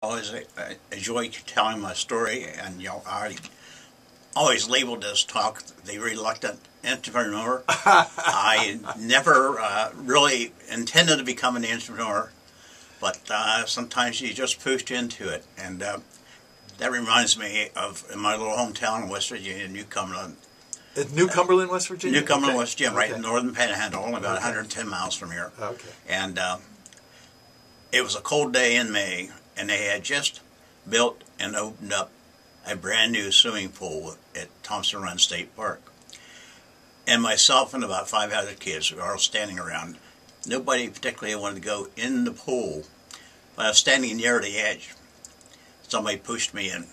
Always enjoy telling my story, and I always labeled this talk the reluctant entrepreneur. I never really intended to become an entrepreneur, but sometimes you just pushed into it, and that reminds me of in my little hometown in West Virginia, New Cumberland. New Cumberland, West Virginia? New Cumberland, okay. West Virginia, right in the northern panhandle, only about 110 miles from here. Okay. And it was a cold day in May, and they had just built and opened up a brand new swimming pool at Thompson Run State Park. And myself and about 5 other kids were all standing around. Nobody particularly wanted to go in the pool, but I was standing near the edge. Somebody pushed me in.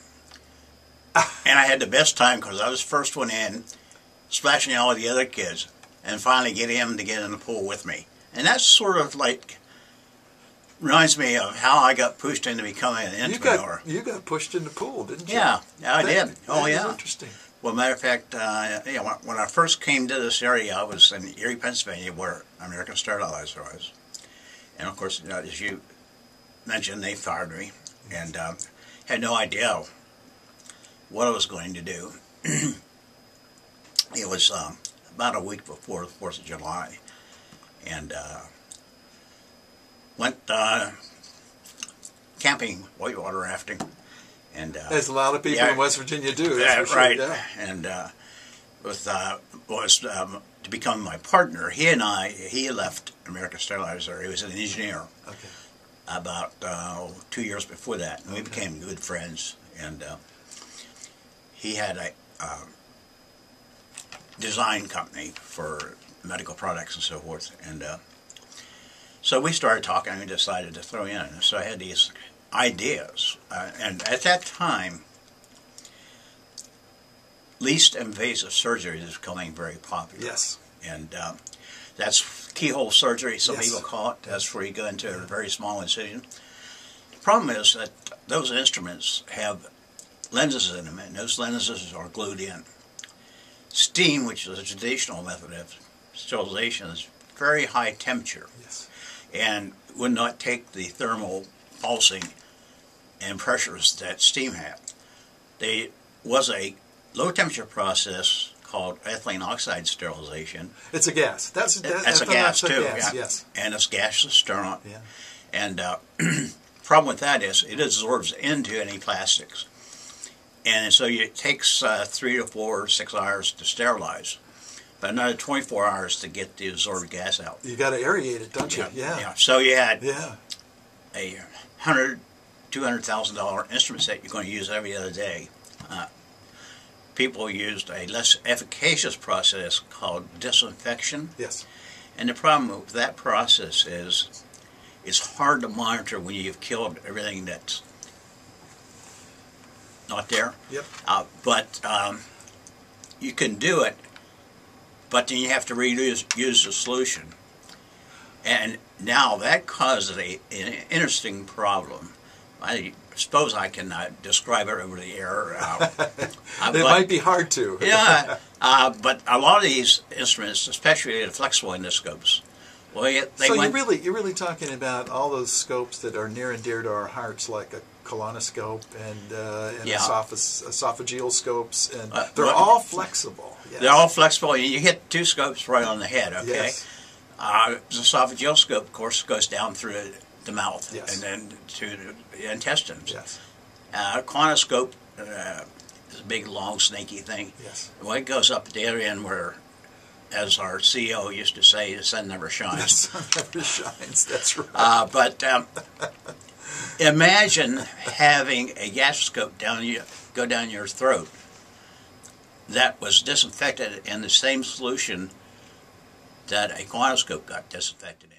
And I had the best time because I was the first one in, splashing all the other kids, and finally get him to get in the pool with me. And that's sort of like reminds me of how I got pushed into becoming an entrepreneur. You got pushed in the pool, didn't you? Yeah, I did. Oh, yeah. Interesting. Well, matter of fact, when I first came to this area, I was in Erie, Pennsylvania, where American Sterilizers was. And of course, as you mentioned, they fired me, and had no idea what I was going to do. It was about a week before the 4th of July, and went camping, whitewater rafting, and as a lot of people in West Virginia do. That's sure, right. Yeah. And was to become my partner. He left American Sterilizer. He was an engineer. Okay. About 2 years before that, and we became good friends. And he had a design company for medical products and so forth, and so we started talking, and we decided to throw in. So I had these ideas, and at that time, least invasive surgery is becoming very popular. Yes. And that's keyhole surgery, some Yes. people call it. That's where you go into a very small incision. The problem is that those instruments have lenses in them, and those lenses are glued in. Steam, which is a traditional method of sterilization, is very high temperature. Yes. And would not take the thermal pulsing and pressures that steam had. There was a low temperature process called ethylene oxide sterilization. It's a gas. That's a gas too. Gas, yeah. Yes. And it's gaseous sterile. Yeah. And problem with that is it absorbs into any plastics. And so it takes 3 to 4 or 6 hours to sterilize, but another 24 hours to get the absorbed gas out. You got to aerate it, don't you? Yeah. Yeah. So you had Yeah. a $200,000 instrument set you're going to use every other day. People used a less efficacious process called disinfection. Yes. And the problem with that process is it's hard to monitor when you've killed everything that's not there. Yep. But you can do it, but then you have to use the solution. And now that causes an interesting problem. I suppose I can describe it over the air. It might be hard to. Yeah, but a lot of these instruments, especially the flexible endoscopes, well, you're really talking about all those scopes that are near and dear to our hearts, like a colonoscope and esophageal scopes, and they're all flexible. Yes. They're all flexible. You hit 2 scopes right on the head. Okay. Yes. The esophageal scope, of course, goes down through the mouth, yes, and then to the intestines. Yes. Colonoscope is a big, long, snaky thing. Yes. Well, it goes up at the other end where, as our CEO used to say, the sun never shines. The sun never shines. That's right. But imagine having a gastroscope go down your throat that was disinfected in the same solution that a colonoscope got disinfected in.